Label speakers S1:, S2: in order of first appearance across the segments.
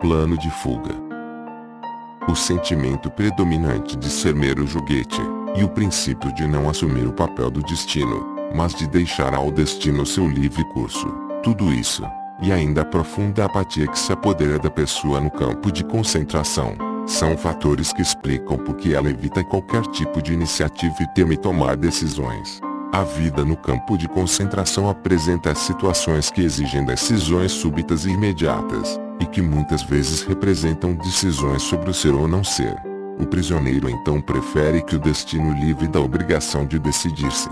S1: Plano de fuga. O sentimento predominante de ser mero joguete, e o princípio de não assumir o papel do destino, mas de deixar ao destino seu livre curso. Tudo isso, e ainda a profunda apatia que se apodera da pessoa no campo de concentração, são fatores que explicam por que ela evita qualquer tipo de iniciativa e teme tomar decisões. A vida no campo de concentração apresenta situações que exigem decisões súbitas e imediatas, e que muitas vezes representam decisões sobre o ser ou não ser. O prisioneiro então prefere que o destino livre da obrigação de decidir-se.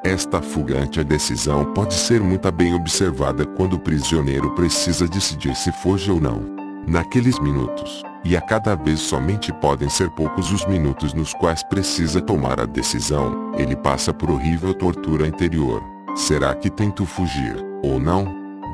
S1: Esta fuga ante a decisão pode ser muito bem observada quando o prisioneiro precisa decidir se foge ou não. Naqueles minutos, e a cada vez somente podem ser poucos os minutos nos quais precisa tomar a decisão, ele passa por horrível tortura interior. Será que tento fugir, ou não?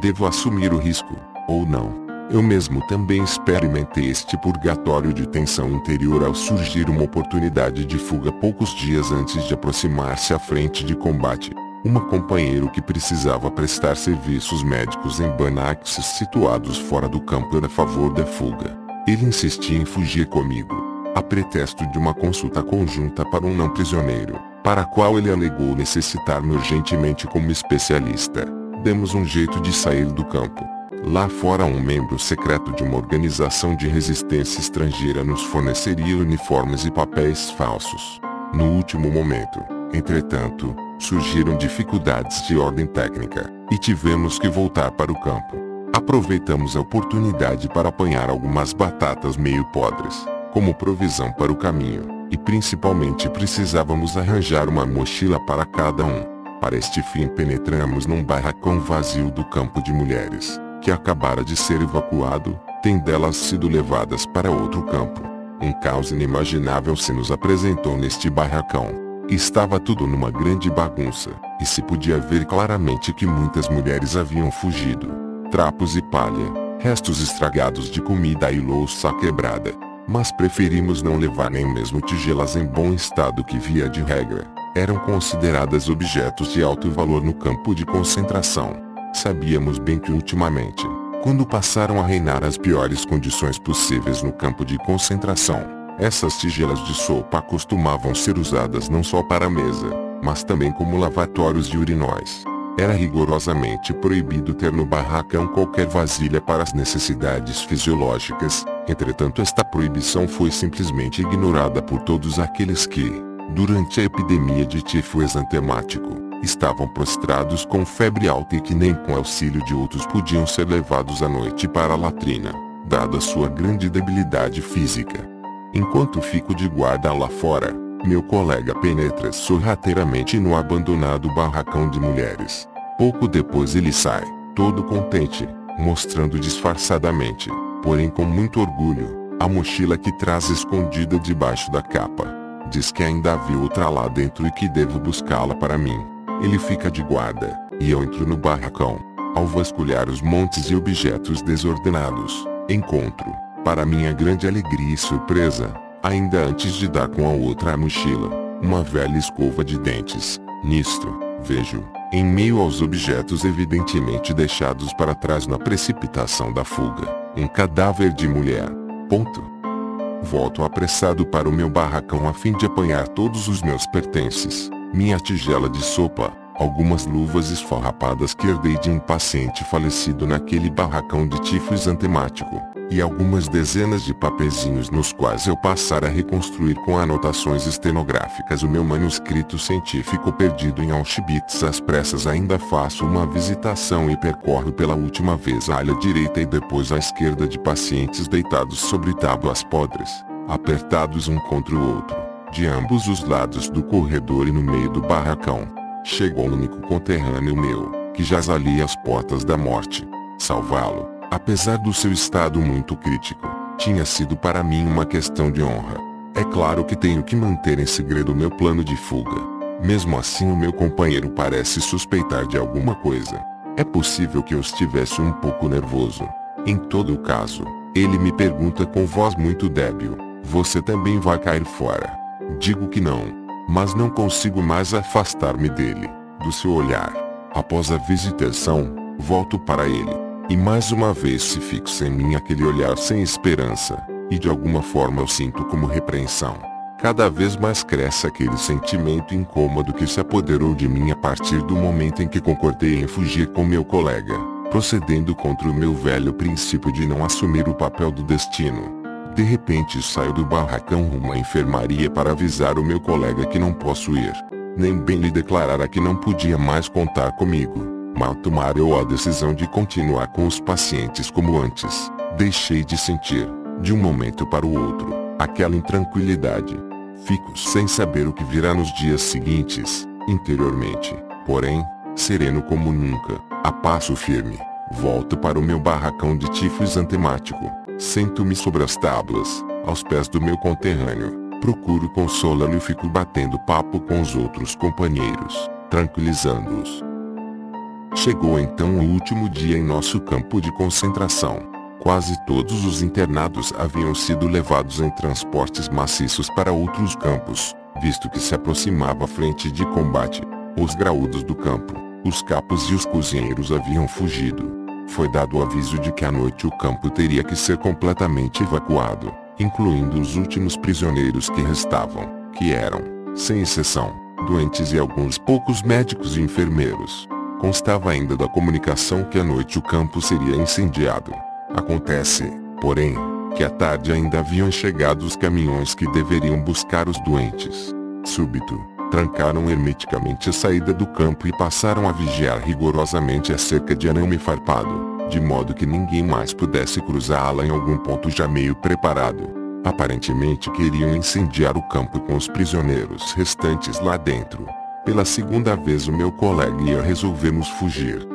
S1: Devo assumir o risco, ou não? Eu mesmo também experimentei este purgatório de tensão interior ao surgir uma oportunidade de fuga poucos dias antes de aproximar-se à frente de combate. Uma companheiro que precisava prestar serviços médicos em Banaxes situados fora do campo era a favor da fuga. Ele insistia em fugir comigo, a pretexto de uma consulta conjunta para um não prisioneiro, para a qual ele alegou necessitar-me urgentemente como especialista. Demos um jeito de sair do campo. Lá fora um membro secreto de uma organização de resistência estrangeira nos forneceria uniformes e papéis falsos. No último momento, entretanto, surgiram dificuldades de ordem técnica, e tivemos que voltar para o campo. Aproveitamos a oportunidade para apanhar algumas batatas meio podres, como provisão para o caminho, e principalmente precisávamos arranjar uma mochila para cada um. Para este fim penetramos num barracão vazio do campo de mulheres, que acabara de ser evacuado, tendo delas sido levadas para outro campo. Um caos inimaginável se nos apresentou neste barracão. Estava tudo numa grande bagunça, e se podia ver claramente que muitas mulheres haviam fugido. Trapos e palha, restos estragados de comida e louça quebrada. Mas preferimos não levar nem mesmo tigelas em bom estado que, via de regra, eram consideradas objetos de alto valor no campo de concentração. Sabíamos bem que ultimamente, quando passaram a reinar as piores condições possíveis no campo de concentração, essas tigelas de sopa costumavam ser usadas não só para a mesa, mas também como lavatórios de urinóis. Era rigorosamente proibido ter no barracão qualquer vasilha para as necessidades fisiológicas. Entretanto, esta proibição foi simplesmente ignorada por todos aqueles que, durante a epidemia de tifo exantemático, estavam prostrados com febre alta e que nem com auxílio de outros podiam ser levados à noite para a latrina, dada sua grande debilidade física. Enquanto fico de guarda lá fora, meu colega penetra sorrateiramente no abandonado barracão de mulheres. Pouco depois ele sai, todo contente, mostrando disfarçadamente, porém com muito orgulho, a mochila que traz escondida debaixo da capa. Diz que ainda havia outra lá dentro e que devo buscá-la para mim. Ele fica de guarda, e eu entro no barracão. Ao vasculhar os montes de objetos desordenados, encontro, para minha grande alegria e surpresa, ainda antes de dar com a outra mochila, uma velha escova de dentes. Nisto, vejo, em meio aos objetos evidentemente deixados para trás na precipitação da fuga, um cadáver de mulher. Volto apressado para o meu barracão a fim de apanhar todos os meus pertences, minha tigela de sopa, algumas luvas esfarrapadas que herdei de um paciente falecido naquele barracão de tifo exantemático, e algumas dezenas de papezinhos nos quais eu passara a reconstruir com anotações estenográficas o meu manuscrito científico perdido em Auschwitz. Às pressas ainda faço uma visitação e percorro pela última vez a ala direita e depois a esquerda de pacientes deitados sobre tábuas podres, apertados um contra o outro, de ambos os lados do corredor e no meio do barracão. Chegou um único conterrâneo meu, que jaz ali às portas da morte. Salvá-lo, apesar do seu estado muito crítico, tinha sido para mim uma questão de honra. É claro que tenho que manter em segredo meu plano de fuga. Mesmo assim, o meu companheiro parece suspeitar de alguma coisa. É possível que eu estivesse um pouco nervoso. Em todo o caso, ele me pergunta com voz muito débil: "Você também vai cair fora?" Digo que não, mas não consigo mais afastar-me dele, do seu olhar. Após a visitação, volto para ele. E mais uma vez se fixa em mim aquele olhar sem esperança, e de alguma forma eu sinto como repreensão. Cada vez mais cresce aquele sentimento incômodo que se apoderou de mim a partir do momento em que concordei em fugir com meu colega, procedendo contra o meu velho princípio de não assumir o papel do destino. De repente saio do barracão rumo à enfermaria para avisar o meu colega que não posso ir. Nem bem lhe declarara que não podia mais contar comigo. Mal tomara eu a decisão de continuar com os pacientes como antes. Deixei de sentir, de um momento para o outro, aquela intranquilidade. Fico sem saber o que virá nos dias seguintes. Interiormente, porém, sereno como nunca, a passo firme, volto para o meu barracão de tifus antemático. Sento-me sobre as tábuas, aos pés do meu conterrâneo. Procuro consolá-lo e fico batendo papo com os outros companheiros, tranquilizando-os. Chegou então o último dia em nosso campo de concentração. Quase todos os internados haviam sido levados em transportes maciços para outros campos, visto que se aproximava a frente de combate. Os graúdos do campo, os capos e os cozinheiros haviam fugido. Foi dado o aviso de que à noite o campo teria que ser completamente evacuado, incluindo os últimos prisioneiros que restavam, que eram, sem exceção, doentes e alguns poucos médicos e enfermeiros. Constava ainda da comunicação que à noite o campo seria incendiado. Acontece, porém, que à tarde ainda haviam chegado os caminhões que deveriam buscar os doentes. Súbito, trancaram hermeticamente a saída do campo e passaram a vigiar rigorosamente a cerca de arame farpado, de modo que ninguém mais pudesse cruzá-la em algum ponto já meio preparado. Aparentemente queriam incendiar o campo com os prisioneiros restantes lá dentro. Pela segunda vez o meu colega e eu resolvemos fugir.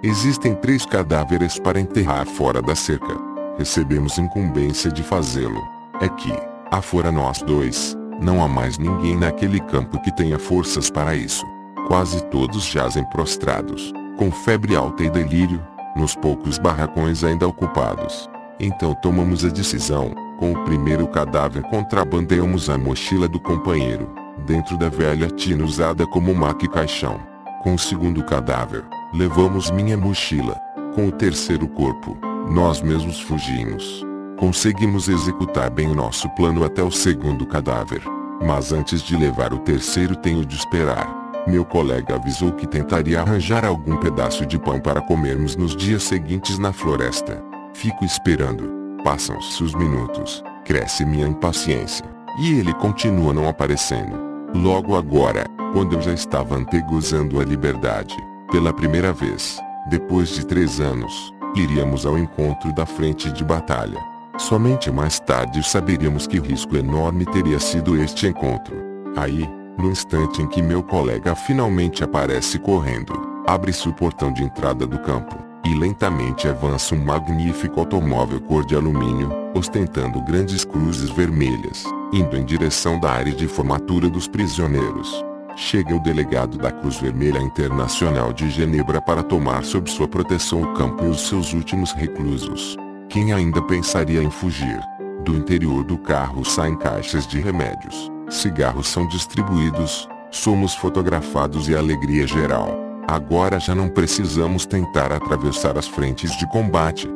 S1: Existem 3 cadáveres para enterrar fora da cerca. Recebemos incumbência de fazê-lo. É que, afora nós 2, não há mais ninguém naquele campo que tenha forças para isso. Quase todos jazem prostrados, com febre alta e delírio, nos poucos barracões ainda ocupados. Então tomamos a decisão. Com o primeiro cadáver contrabandeamos a mochila do companheiro, dentro da velha tina usada como maca e caixão. Com o segundo cadáver, levamos minha mochila. Com o terceiro corpo, nós mesmos fugimos. Conseguimos executar bem o nosso plano até o segundo cadáver. Mas antes de levar o terceiro tenho de esperar. Meu colega avisou que tentaria arranjar algum pedaço de pão para comermos nos dias seguintes na floresta. Fico esperando. Passam-se os minutos, cresce minha impaciência, e ele continua não aparecendo. Logo agora, quando eu já estava antegozando a liberdade, pela primeira vez, depois de 3 anos, iríamos ao encontro da frente de batalha. Somente mais tarde saberíamos que risco enorme teria sido este encontro. Aí, no instante em que meu colega finalmente aparece correndo, abre-se o portão de entrada do campo, e lentamente avança um magnífico automóvel cor de alumínio, ostentando grandes cruzes vermelhas, indo em direção da área de formatura dos prisioneiros. Chega o delegado da Cruz Vermelha Internacional de Genebra para tomar sob sua proteção o campo e os seus últimos reclusos. Quem ainda pensaria em fugir? Do interior do carro saem caixas de remédios, cigarros são distribuídos, somos fotografados e alegria geral. Agora já não precisamos tentar atravessar as frentes de combate.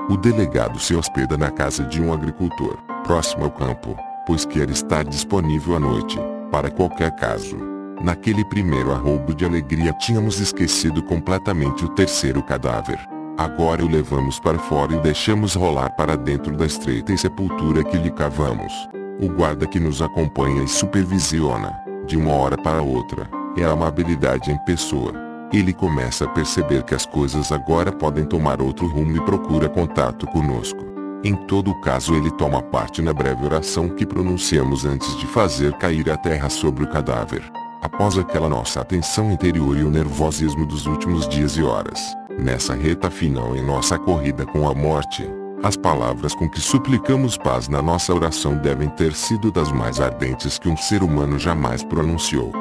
S1: O delegado se hospeda na casa de um agricultor, próximo ao campo, pois quer estar disponível à noite, para qualquer caso. Naquele primeiro arroubo de alegria tínhamos esquecido completamente o terceiro cadáver. Agora o levamos para fora e deixamos rolar para dentro da estreita sepultura que lhe cavamos. O guarda que nos acompanha e supervisiona, de uma hora para outra, é a amabilidade em pessoa. Ele começa a perceber que as coisas agora podem tomar outro rumo e procura contato conosco. Em todo caso ele toma parte na breve oração que pronunciamos antes de fazer cair a terra sobre o cadáver. Após aquela nossa atenção interior e o nervosismo dos últimos dias e horas, nessa reta final em nossa corrida com a morte, as palavras com que suplicamos paz na nossa oração devem ter sido das mais ardentes que um ser humano jamais pronunciou.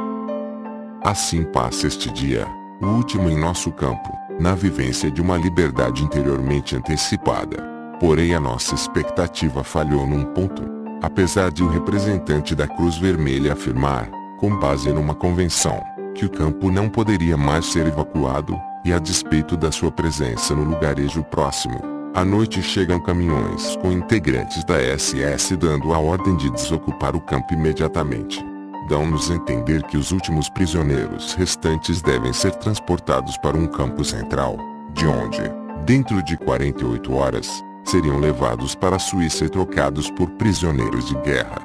S1: Assim passa este dia, o último em nosso campo, na vivência de uma liberdade interiormente antecipada. Porém a nossa expectativa falhou num ponto. Apesar de o representante da Cruz Vermelha afirmar, com base numa convenção, que o campo não poderia mais ser evacuado, E a despeito da sua presença no lugarejo próximo, à noite chegam caminhões com integrantes da SS dando a ordem de desocupar o campo imediatamente. Dão-nos a entender que os últimos prisioneiros restantes devem ser transportados para um campo central, de onde, dentro de 48 horas, seriam levados para a Suíça e trocados por prisioneiros de guerra.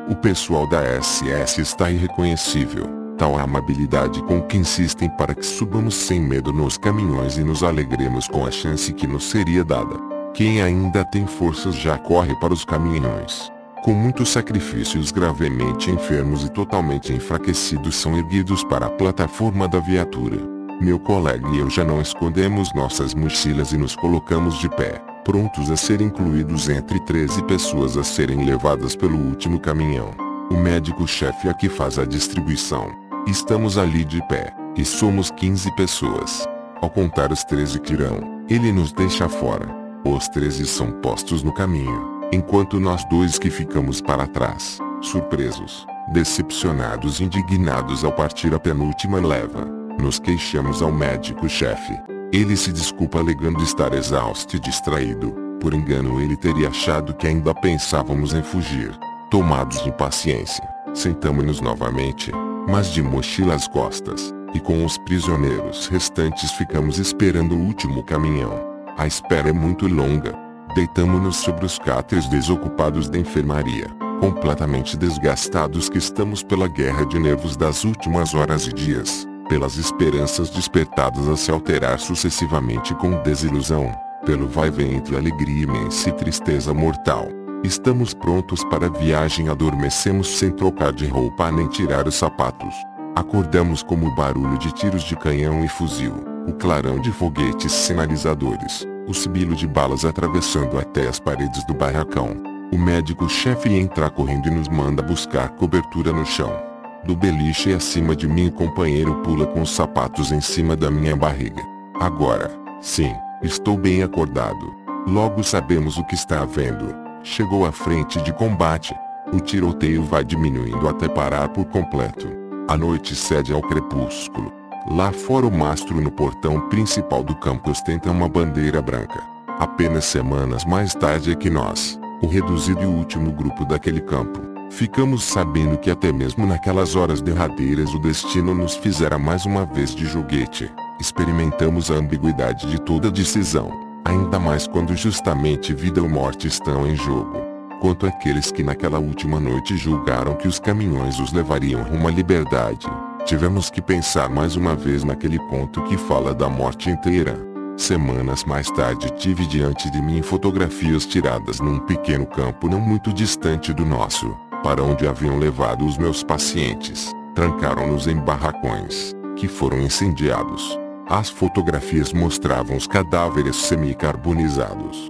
S1: O pessoal da SS está irreconhecível, tal a amabilidade com que insistem para que subamos sem medo nos caminhões e nos alegremos com a chance que nos seria dada. Quem ainda tem forças já corre para os caminhões. Com muitos sacrifícios, gravemente enfermos e totalmente enfraquecidos são erguidos para a plataforma da viatura. Meu colega e eu já não escondemos nossas mochilas e nos colocamos de pé, prontos a ser incluídos entre 13 pessoas a serem levadas pelo último caminhão. O médico-chefe aqui faz a distribuição. Estamos ali de pé, e somos 15 pessoas. Ao contar os 13 que irão, ele nos deixa fora. Os 13 são postos no caminho, enquanto nós dois que ficamos para trás, surpresos, decepcionados e indignados ao partir a penúltima leva, nos queixamos ao médico-chefe. Ele se desculpa alegando estar exausto e distraído. Por engano ele teria achado que ainda pensávamos em fugir. Tomados de impaciência, sentamo-nos novamente, mas de mochila às costas, e com os prisioneiros restantes ficamos esperando o último caminhão. A espera é muito longa. Deitamo-nos sobre os cáteres desocupados da enfermaria, completamente desgastados que estamos pela guerra de nervos das últimas horas e dias, pelas esperanças despertadas a se alterar sucessivamente com desilusão, pelo vai-vem entre alegria imensa e tristeza mortal. Estamos prontos para a viagem, adormecemos sem trocar de roupa nem tirar os sapatos. Acordamos como o barulho de tiros de canhão e fuzil, o clarão de foguetes sinalizadores, o sibilo de balas atravessando até as paredes do barracão. O médico-chefe entra correndo e nos manda buscar cobertura no chão. Do beliche acima de mim, o companheiro pula com os sapatos em cima da minha barriga. Agora, sim, estou bem acordado. Logo sabemos o que está havendo. Chegou a frente de combate. O tiroteio vai diminuindo até parar por completo. A noite cede ao crepúsculo. Lá fora, o mastro no portão principal do campo ostenta uma bandeira branca. Apenas semanas mais tarde é que nós, o reduzido e último grupo daquele campo, ficamos sabendo que até mesmo naquelas horas derradeiras o destino nos fizera mais uma vez de joguete. Experimentamos a ambiguidade de toda decisão, ainda mais quando justamente vida ou morte estão em jogo. Quanto àqueles que naquela última noite julgaram que os caminhões os levariam rumo à liberdade, tivemos que pensar mais uma vez naquele conto que fala da morte inteira. Semanas mais tarde tive diante de mim fotografias tiradas num pequeno campo não muito distante do nosso, para onde haviam levado os meus pacientes. Trancaram-nos em barracões, que foram incendiados. As fotografias mostravam os cadáveres semi-carbonizados,